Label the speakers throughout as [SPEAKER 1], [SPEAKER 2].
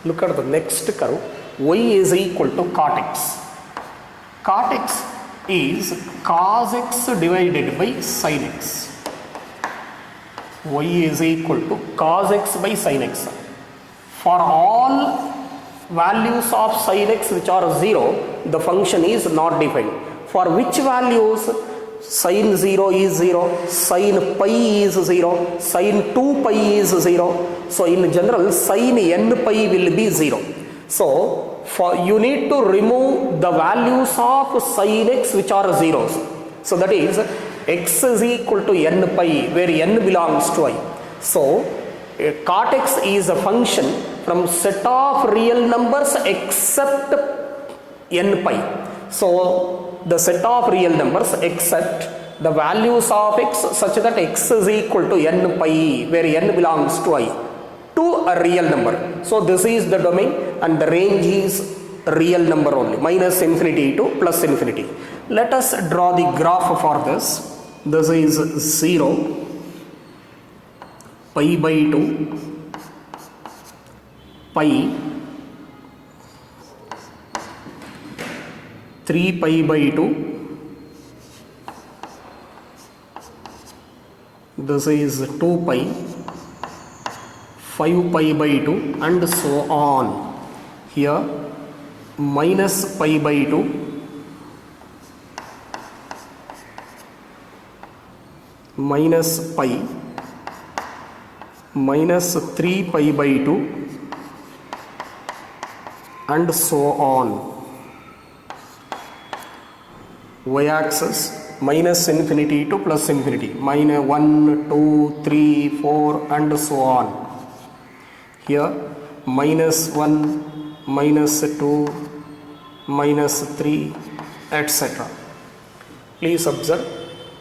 [SPEAKER 1] Look at the next curve. Y is equal to cot x. Cot x is cos x divided by sin x. Y is equal to cos x by sin x. For all values of sin x which are 0, the function is not defined. For which values sin 0 is 0, sin pi is 0, sin 2 pi is 0. So in general sin n pi will be 0. So you need to remove the values of sin x which are zeros. So that is x is equal to n pi where n belongs to I. So cot x is a function from set of real numbers except n pi. So the set of real numbers except the values of x such that x is equal to n pi where n belongs to I to a real number. So this is the domain and the range is real number only, minus infinity to plus infinity. Let us draw the graph for this. This is 0, pi by 2, pi, 3 pi by 2, this is 2 pi, 5 pi by 2 and so on. Here minus pi by 2, minus pi, minus 3 pi by 2 and so on. Y-axis minus infinity to plus infinity, minus 1, 2, 3, 4 and so on. Here minus 1, minus 2, minus 3, etc. Please observe.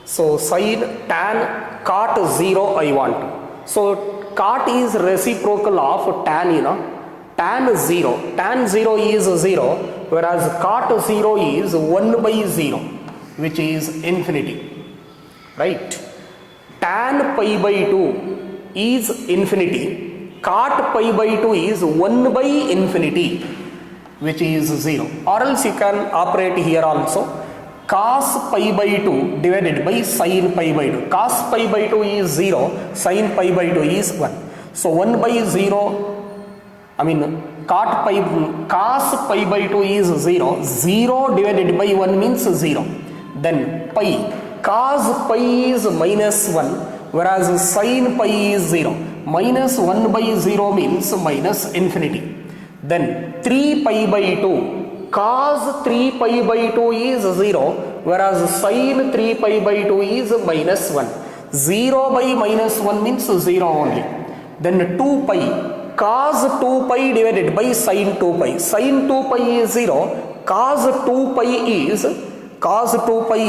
[SPEAKER 1] So sin tan cot 0 I want. So cot is reciprocal of tan, tan 0. Tan 0 is 0 whereas cot 0 is 1 by 0 which is infinity. Right? Tan pi by 2 is infinity. Cot pi by 2 is 1 by infinity which is 0. Or else you can operate here also. Cos pi by 2 divided by sin pi by 2. Cos pi by 2 is 0, sin pi by 2 is 1. So 1 by 0, cos pi by 2 is 0. 0 divided by 1 means 0. Then pi, cos pi is minus 1 whereas sin pi is 0. Minus 1 by 0 means minus infinity. Then 3 pi by 2, cos 3 pi by 2 is 0 whereas sin 3 pi by 2 is minus 1. 0 by minus 1 means 0 only. Then 2 pi, cos 2 pi divided by sin 2 pi. Sin 2 pi is 0, cos 2 pi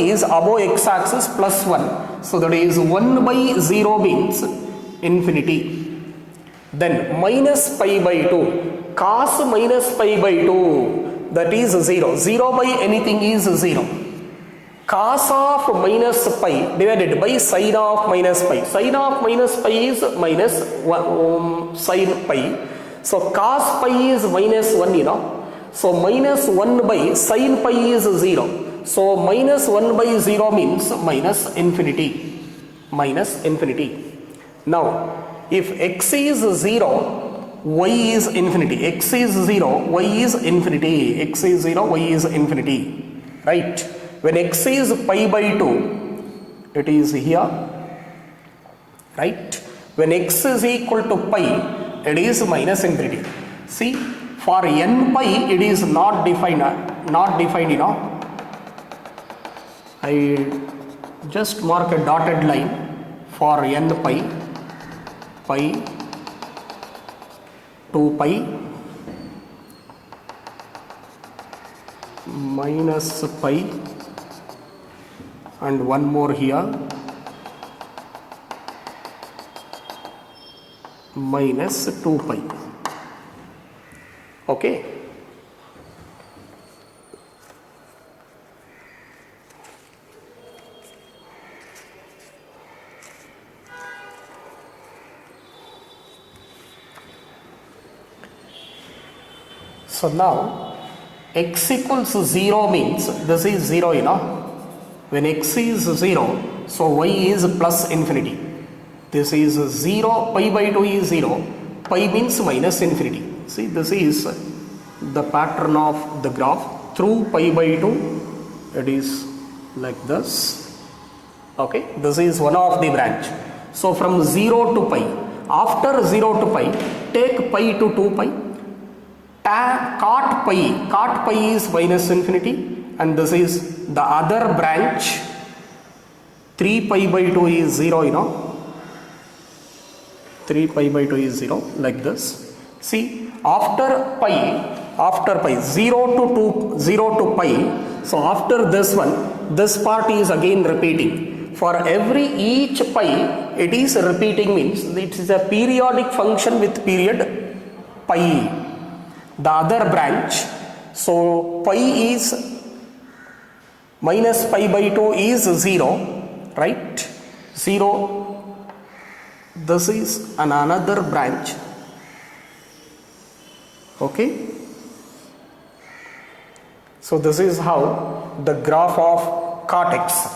[SPEAKER 1] is above x-axis plus 1. So that is 1 by 0 means infinity. Then minus pi by 2, cos minus pi by 2, that is 0. 0 by anything is 0. Cos of minus pi divided by sin of minus pi. Sin of minus pi is minus sin pi. So cos pi is minus 1, So minus 1 by sin pi is 0. So minus 1 by 0 means minus infinity. Minus infinity. Now if x is 0, y is infinity. X is 0, y is infinity. X is 0, y is infinity. Right? When x is pi by 2, it is here. Right? When x is equal to pi, it is minus infinity. See, for n pi, it is not defined, I just mark a dotted line for n pi, 2 pi, minus pi, and one more here, minus 2 pi. Okay. So now x equals 0 means this is 0, you know. When x is 0, so y is plus infinity. This is 0, pi by 2 is 0, pi means minus infinity. See, this is the pattern of the graph. Through pi by 2, it is like this. Okay, this is one of the branch. So from 0 to pi, after 0 to pi, take pi to 2 pi. Cot pi is minus infinity, and this is the other branch. 3 pi by 2 is 0, you know. 3 pi by 2 is 0, like this. See, after pi 0 to 2, 0 to pi, so after this one, this part is again repeating. For every each pi, it is repeating, means it is a periodic function with period pi. The other branch, so pi is minus pi by 2 is 0, right? 0. This is another branch. Okay. So this is how the graph of cot x.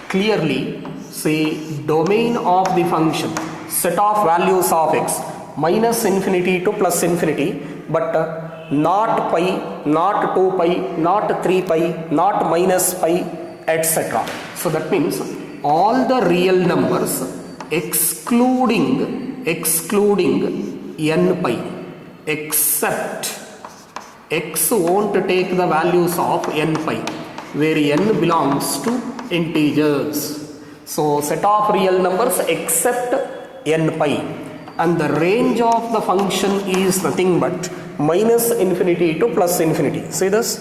[SPEAKER 1] Clearly say domain of the function, set of values of x, minus infinity to plus infinity, but not pi, not 2 pi, not 3 pi, not minus pi, etc. So that means all the real numbers excluding n pi, except x won't take the values of n pi, where n belongs to integers. So set of real numbers except n pi, and the range of the function is nothing but minus infinity to plus infinity. See this?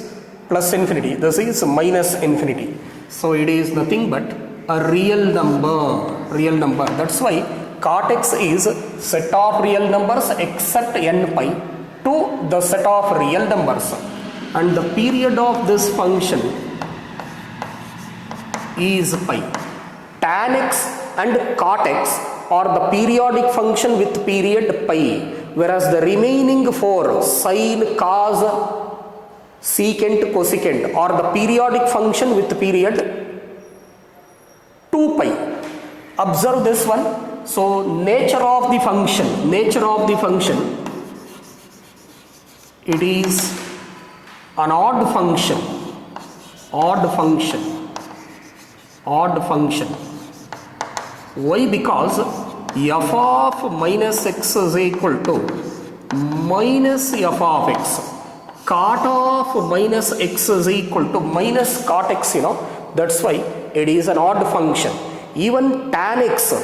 [SPEAKER 1] Plus infinity. This is minus infinity. So it is nothing but a real number. Real number. That's why cot x is set of real numbers except n pi to the set of real numbers. And the period of this function is pi. Tan x and cot x are the periodic function with period pi, whereas the remaining four, sine, cos, secant, cosecant, are the periodic function with period 2 pi. Observe this one. So nature of the function, it is an odd function. Why? Because f of minus x is equal to minus f of x. Cot of minus x is equal to minus cot x, you know. That's why it is an odd function. Even tan x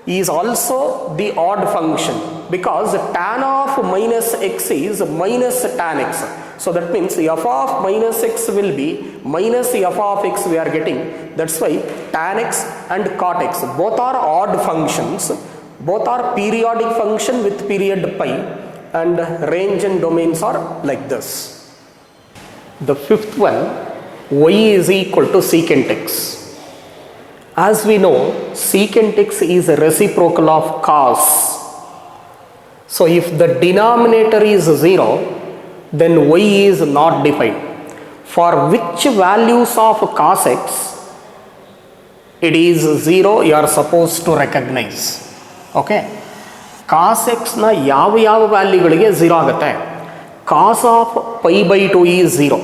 [SPEAKER 1] is also the odd function, because tan of minus x is minus tan x. So that means f of minus x will be minus f of x we are getting. That's why tan x and cot x both are odd functions, both are periodic function with period pi, and range and domains are like this. The fifth one, y is equal to secant x. As we know, secant x is a reciprocal of cos. So if the denominator is 0, then y is not defined. For which values of cos x it is 0, you are supposed to recognize. Okay. Cos x na ಯಾವ ವ್ಯಾಲ್ಯೂಗಳಿಗೆ 0 ಆಗುತ್ತೆ. Cos of pi by 2 is 0.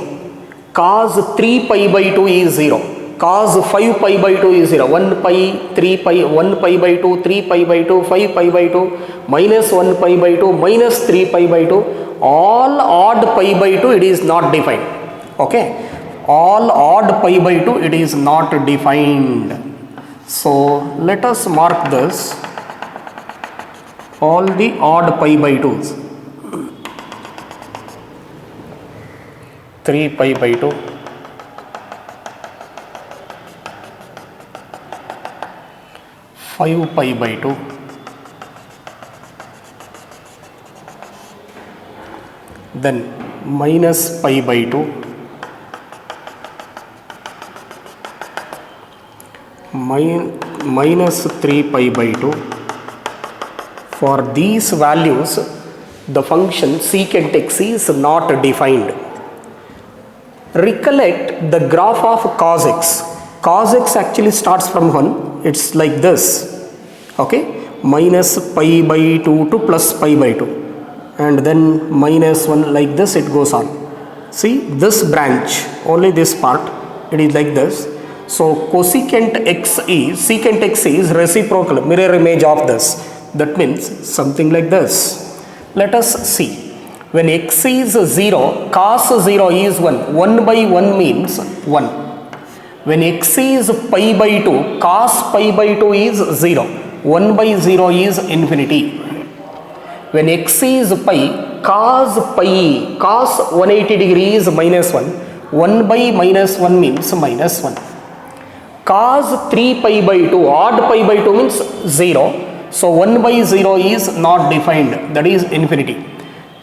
[SPEAKER 1] Cos 3 pi by 2 is 0. Cos 5 pi by 2 is 0. 1 pi, 3 pi, 1 pi by 2, 3 pi by 2, 5 pi by 2, minus 1 pi by 2, minus 3 pi by 2. All odd pi by 2, it is not defined. Okay. All odd pi by 2, it is not defined. So let us mark this. All the odd pi by 2s. 3 pi by 2, 5 pi by 2, then minus pi by 2, minus 3 pi by 2. For these values, the function secant x is not defined. Recollect the graph of cos x. Cos x actually starts from 1. It's like this. Okay, minus pi by 2 to plus pi by 2. And then minus 1 like this it goes on. See this branch, only this part, it is like this. So cosecant secant x is reciprocal, mirror image of this. That means something like this. Let us see. When x is 0, cos 0 is 1. 1 by 1 means 1. When x is pi by 2, cos pi by 2 is 0. 1 by 0 is infinity. When x is pi, cos 180 degree is minus 1. 1 by minus 1 means minus 1. Cos 3 pi by 2, odd pi by 2 means 0. So 1 by 0 is not defined, that is infinity.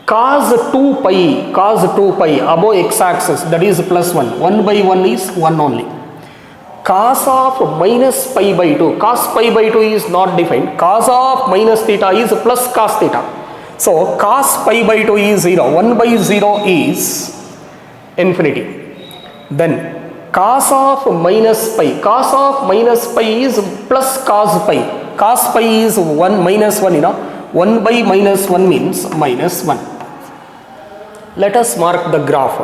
[SPEAKER 1] Cos 2 pi above x-axis, that is plus 1. 1 by 1 is 1 only. Cos of minus pi by 2, cos pi by 2 is not defined. Cos of minus theta is plus cos theta. So cos pi by 2 is 0. 1 by 0 is infinity. Then cos of minus pi is plus cos pi. Cos pi is 1 minus 1, 1 by minus 1 means minus 1. Let us mark the graph.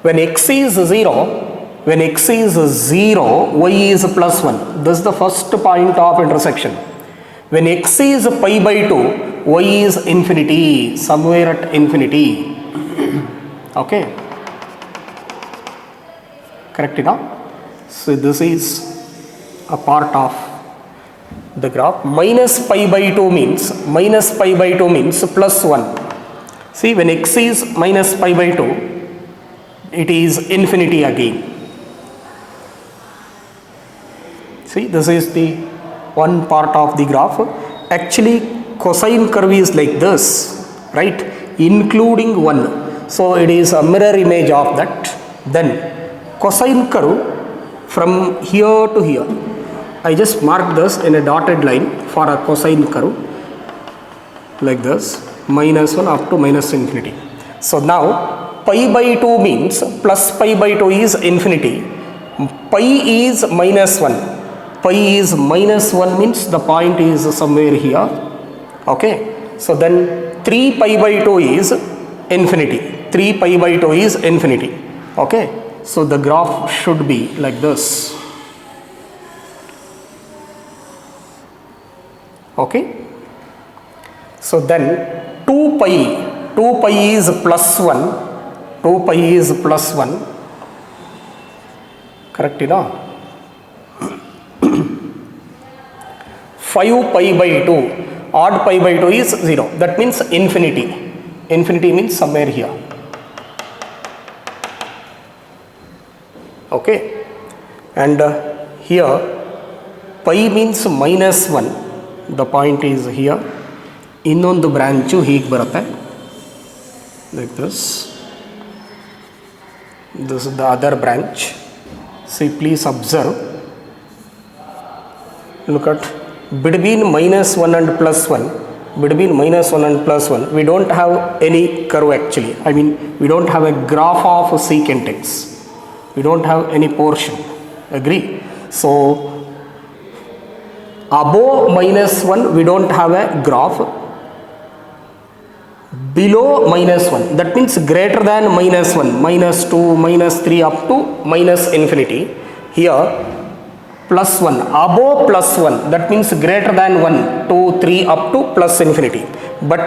[SPEAKER 1] When x is 0, y is plus 1. This is the first point of intersection. When x is pi by 2, y is infinity, somewhere at infinity. Okay. Correct enough? So this is a part of the graph. Minus pi by 2 means plus 1. See, when x is minus pi by 2, it is infinity again. See, this is the one part of the graph. Actually, cosine curve is like this, right? Including 1. So it is a mirror image of that. Then cosine curve from here to here. I just marked this in a dotted line for a cosine curve like this, minus 1 up to minus infinity. So now pi by 2 means plus pi by 2 is infinity. Pi is minus 1. Pi is minus 1 means the point is somewhere here. Okay. So then 3 pi by 2 is infinity. 3 pi by 2 is infinity. Okay. So the graph should be like this. Okay. So then 2 pi is plus 1. 2 pi is plus 1. Correct enough? 5 pi by 2, odd pi by 2 is 0. That means infinity. Infinity means somewhere here. Okay. And here pi means minus 1. The point is here. ಇನ್ನೊಂದು branch ಹೀಗೆ ಬರುತ್ತೆ like this. This is the other branch. See, please observe. Look at between minus 1 and plus 1. Between minus 1 and plus 1, we don't have any curve actually. I mean, we don't have a graph of secant x. We don't have any portion. Agree? So, above minus 1, we don't have a graph. Below minus 1, that means greater than minus 1, minus 2, minus 3 up to minus infinity. Here plus 1, above plus 1, that means greater than 1, 2, 3 up to plus infinity. But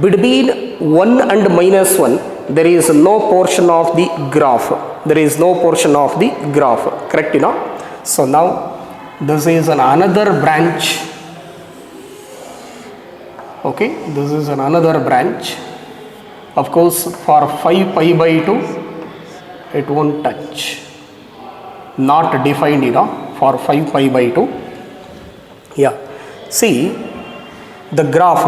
[SPEAKER 1] between 1 and minus 1, there is no portion of the graph. There is no portion of the graph. Correct enough? So now this is another branch. Okay, this is another branch. Of course, for 5 pi by 2, it won't touch. Not defined, for 5 pi by 2. Yeah. See, the graph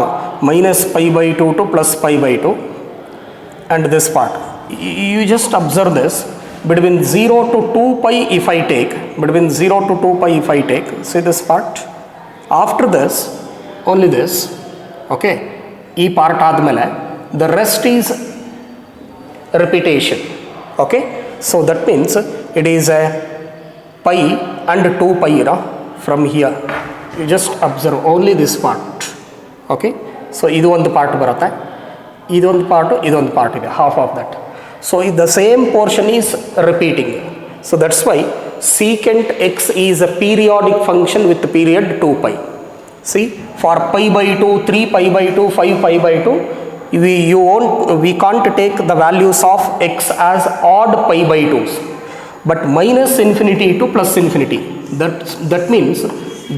[SPEAKER 1] minus pi by 2 to plus pi by 2 and this part. You just observe this. Between 0 to 2 pi if I take, see this part. After this, only this. Okay. ಈ part ಆದಮೇಲೆ the rest is repetition. Okay, so that means it is a pi and 2 pi, you know, from here you just observe only this part. Okay, so idu ಒಂದು part ಬರುತ್ತೆ, ಇದೊಂದು part ಇದೆ, half of that. So the same portion is repeating, so that's why secant x is a periodic function with the period 2 pi. See, for pi by 2, 3 pi by 2, 5 pi by 2, we can't take the values of x as odd pi by 2s, but minus infinity to plus infinity. That means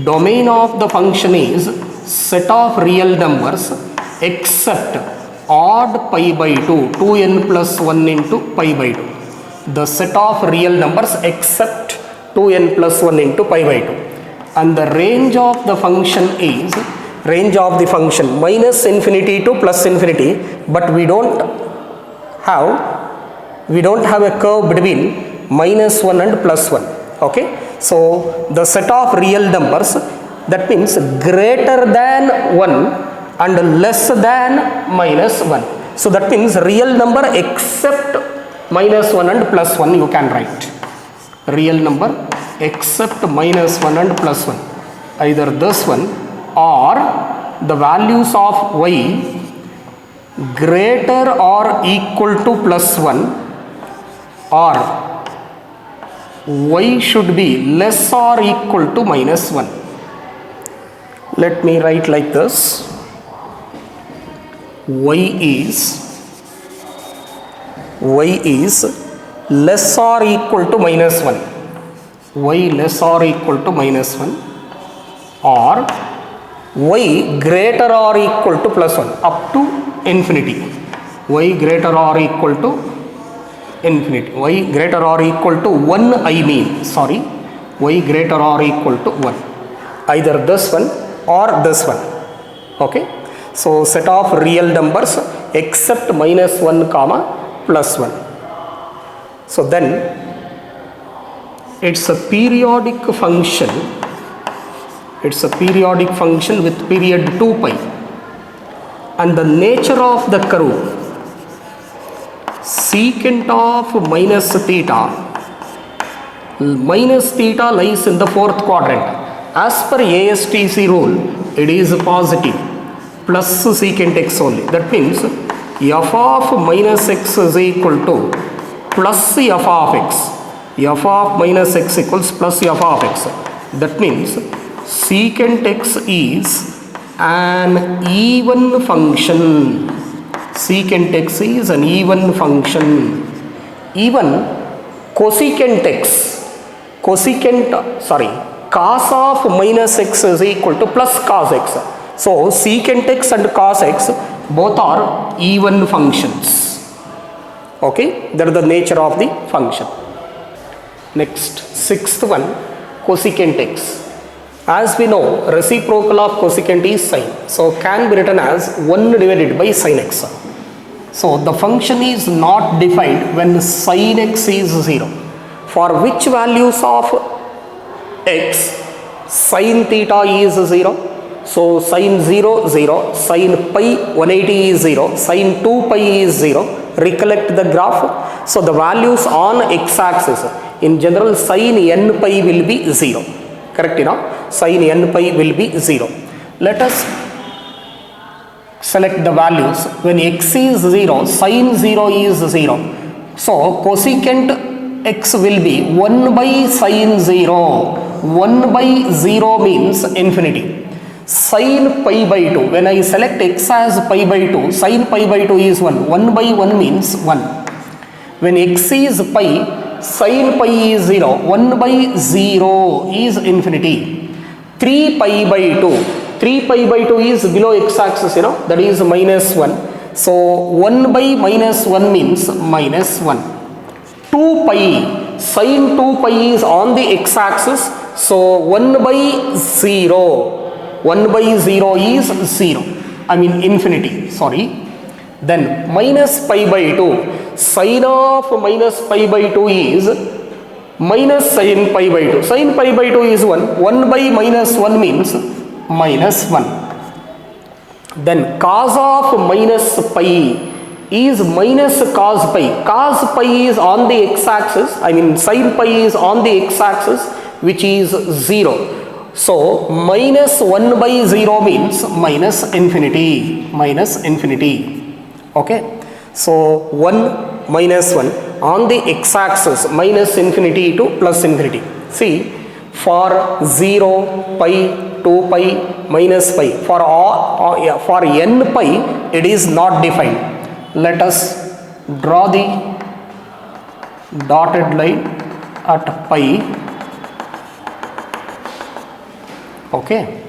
[SPEAKER 1] domain of the function is set of real numbers except odd pi by 2, 2n plus 1 into pi by 2. The set of real numbers except 2n plus 1 into pi by 2. And the range of the function is minus infinity to plus infinity, but we don't have a curve between minus 1 and plus 1. Okay, so the set of real numbers, that means greater than 1 and less than minus 1. So that means real number except minus 1 and plus 1 you can write. Real number except minus 1 and plus 1. Either this one or the values of y greater or equal to plus 1, or y should be less or equal to minus 1. Let me write like this. Y is less or equal to minus 1. Y less or equal to minus 1, or y greater or equal to plus 1 up to infinity. Y greater or equal to infinity. Y greater or equal to 1, I mean, sorry, y greater or equal to 1. Either this one or this one. Okay, so set of real numbers except minus 1 comma plus 1. So then it's a periodic function. It's a periodic function with period 2 pi, and the nature of the curve secant of minus theta lies in the fourth quadrant. As per ASTC rule, it is positive plus secant x only. That means f of minus x is equal to plus f of x. F of minus x equals plus f of x. That means secant x is an even function. Secant x is an even function. Even cos of minus x is equal to plus cos x. So secant x and cos x both are even functions. Okay, that is the nature of the function. Next, sixth one, cosecant x. As we know, reciprocal of cosecant is sine, so can be written as 1 divided by sin x. So the function is not defined when sin x is 0. For which values of x sin theta is 0? So sin 0 0, sin pi 180 is 0, sin 2 pi is 0. Recollect the graph. So the values on x axis, in general sin n pi will be 0. Correct, you know? Sin n pi will be 0. Let us select the values. When x is 0, sin 0 is 0. So cosecant x will be 1 by sin 0. 1 by 0 means infinity. Sin pi by 2, when I select x as pi by 2, sin pi by 2 is 1. 1 by 1 means 1. When x is pi, sin pi is 0. 1 by 0 is infinity. 3 pi by 2. 3 pi by 2 is below x axis, you know, that is minus 1. So 1 by minus 1 means minus 1. 2 pi, sin 2 pi is on the x axis, so 1 by 0. 1 by 0 is 0. I mean infinity, sorry. Then minus pi by 2. Sin of minus pi by 2 is minus sin pi by 2. Sin pi by 2 is 1. 1 by minus 1 means minus 1. then cos of minus pi is minus cos pi. Cos pi is on the x-axis, I mean sin pi is on the x-axis, which is 0. So minus 1 by 0 means minus infinity, okay. So 1 minus 1 on the x-axis, minus infinity to plus infinity. See, for 0, pi, 2 pi, minus pi, for n pi it is not defined. Let us draw the dotted line at pi, okay.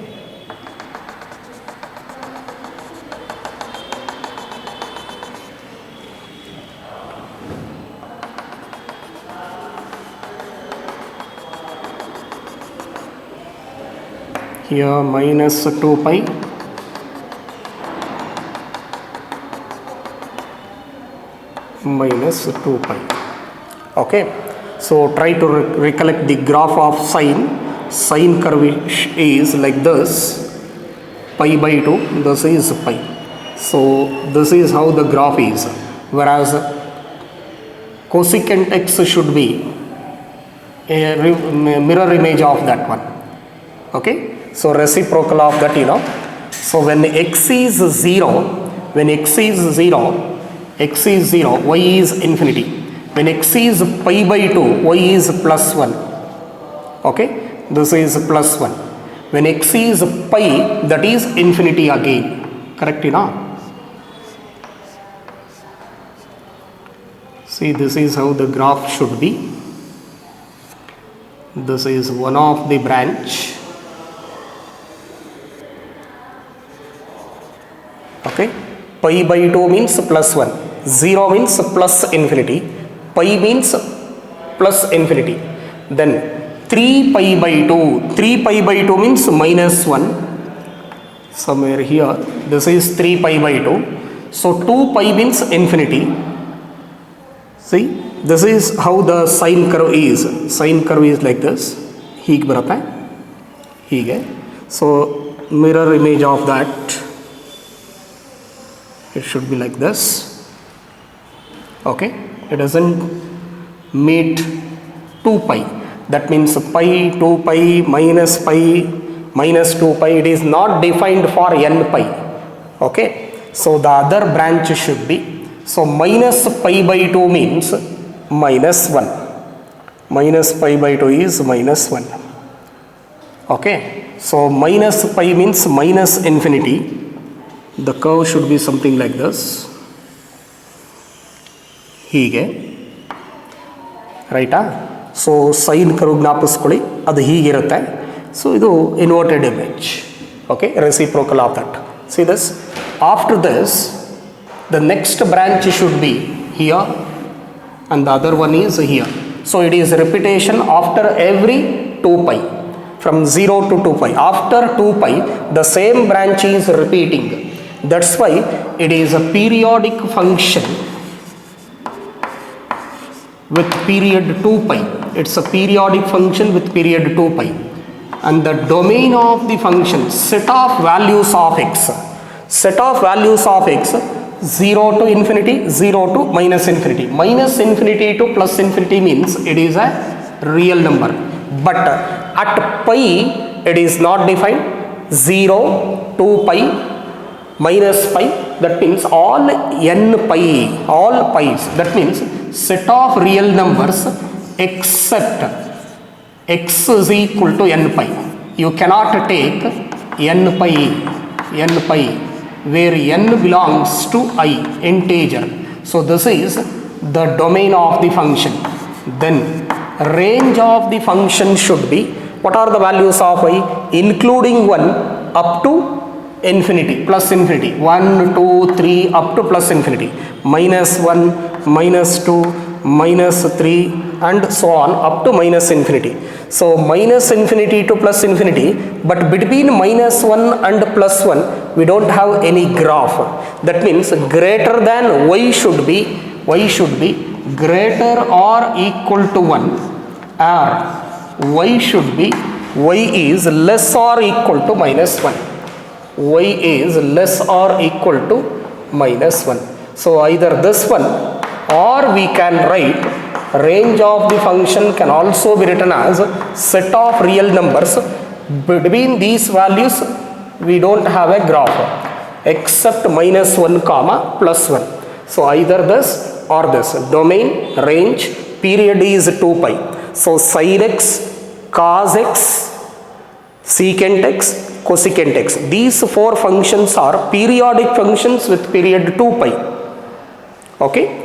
[SPEAKER 1] Here minus 2 pi, minus 2 pi, okay. So try to recollect the graph of sine curve is like this, pi by 2, this is pi. So this is how the graph is, whereas cosecant x should be a mirror image of that one, okay. So reciprocal of that, So when x is 0, x is 0, y is infinity. When x is pi by 2, y is plus 1, okay. This is plus 1. When x is pi, that is infinity again, correct, See, this is how the graph should be. This is one of the branch, okay. Pi by 2 means plus 1, 0 means plus infinity, pi means plus infinity. Then 3 pi by 2, 3 pi by 2 means minus 1, somewhere here, this is 3 pi by 2. So 2 pi means infinity. See, this is how the sine curve is. Sine curve is like this, hige barata, hige. So mirror image of that, it should be like this, okay. It doesn't meet 2 pi, that means pi, 2 pi, minus 2 pi, it is not defined for n pi, okay. So the other branch should be, so minus pi by 2 means minus 1, minus pi by 2 is minus 1, okay. So minus pi means minus infinity. The curve should be something like this, hige, right? So sine curve ಜ್ಞಾಪಿಸ್ಕೊಳ್ಳಿ, ಅದು ಹೀಗಿರುತ್ತೆ. So ಇದು inverted image, okay, reciprocal of that. See this. After this, the next branch should be here, and the other one is here. So it is repetition after every 2 pi, from 0 to 2 pi. After 2 pi, the same branch is repeating. That's why it is a periodic function with period 2 pi. It's a periodic function with period 2 pi. And the domain of the function, set of values of x, 0 to infinity, 0 to minus infinity. Minus infinity to plus infinity means it is a real number. But at pi, it is not defined. 0, 2 pi, minus pi, that means all n pi, all pi's, that means set of real numbers except x is equal to n pi. You cannot take n pi, where n belongs to I, integer. So this is the domain of the function. Then range of the function should be, what are the values of I? Including 1 up to infinity, plus infinity, 1, 2, 3 up to plus infinity, minus 1, minus 2, minus 3 and so on up to minus infinity. So minus infinity to plus infinity, but between minus 1 and plus 1 we don't have any graph. That means greater than y should be greater or equal to 1, or y is less or equal to minus 1. y is less or equal to minus 1. So either this one, or we can write range of the function can also be written as set of real numbers. Between these values we don't have a graph except minus 1 comma plus 1. So either this or this. Domain, range, period is 2 pi. So sin x, cos x, secant x, cosecant x. These four functions are periodic functions with period 2 pi. Okay.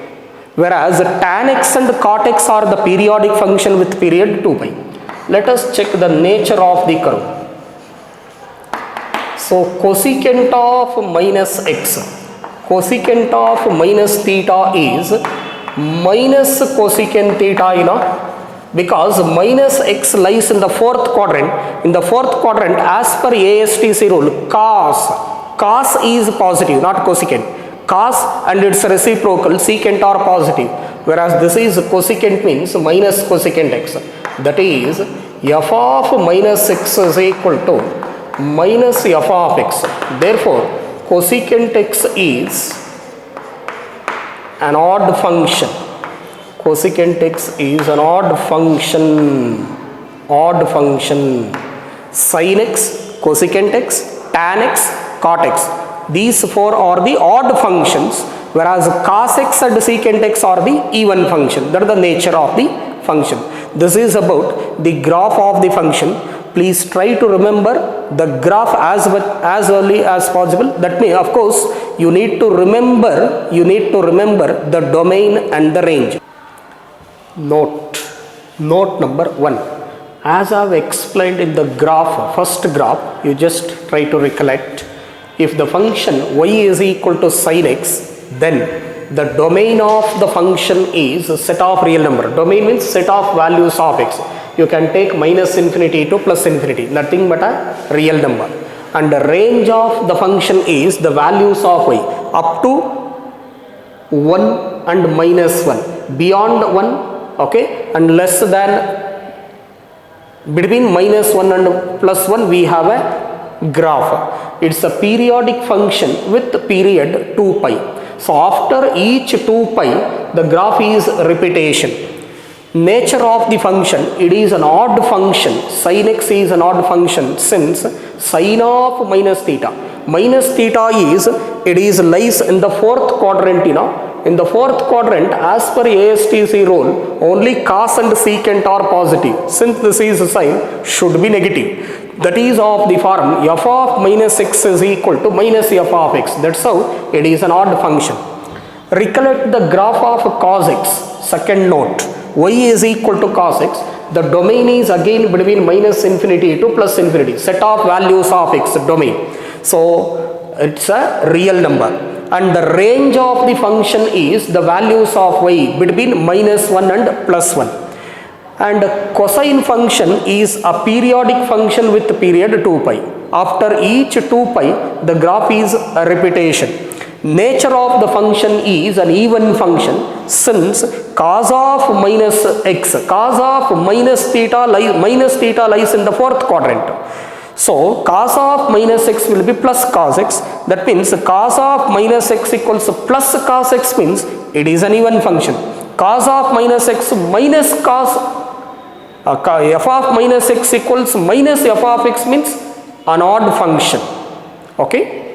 [SPEAKER 1] Whereas tan x and cot x are the periodic function with period 2 pi. Let us check the nature of the curve. So cosecant of minus x, cosecant of minus theta is minus cosecant theta, because minus x lies in the fourth quadrant. In the fourth quadrant, as per ASTC rule, cos is positive, not cosecant. Cos and its reciprocal secant are positive, whereas this is cosecant means minus cosecant x. That is f of minus x is equal to minus f of x. Therefore cosecant x is an odd function. Cosecant x is an odd function. Sin x, cosecant x, tan x, cot x, these four are the odd functions, whereas cos x and secant x are the even function. That is the nature of the function. This is about the graph of the function. Please try to remember the graph as early as possible. That means, of course, you need to remember the domain and the range. Note number 1. As I have explained in the graph, first graph, you just try to recollect. If the function y is equal to sin x, then the domain of the function is a set of real number. Domain means set of values of x. You can take minus infinity to plus infinity, nothing but a real number. And the range of the function is the values of y up to 1 and minus 1. Beyond 1, okay, and less than, between minus 1 and plus 1 we have a graph. It's a periodic function with period 2 pi. So after each 2 pi, the graph is repetition. Nature of the function, it is an odd function. Sin x is an odd function since sin of minus theta is, it is lies in the fourth quadrant. In the fourth quadrant, as per ASTC rule, only cos and secant are positive. Since this is a sin, should be negative. That is of the form f of minus x is equal to minus f of x. That's how it is an odd function. Recollect the graph of cos x. Second note, y is equal to cos x. The domain is again between minus infinity to plus infinity. Set of values of x domain. So it's a real number. And the range of the function is the values of y between minus 1 and plus 1. And cosine function is a periodic function with period 2 pi. After each 2 pi, the graph is a repetition. Nature of the function is an even function since cos of minus x, cos of minus theta lies in the fourth quadrant. So cos of minus x will be plus cos x. That means cos of minus x equals plus cos x means it is an even function. Cos of minus x minus cos f of minus x equals minus f of x means an odd function. Okay.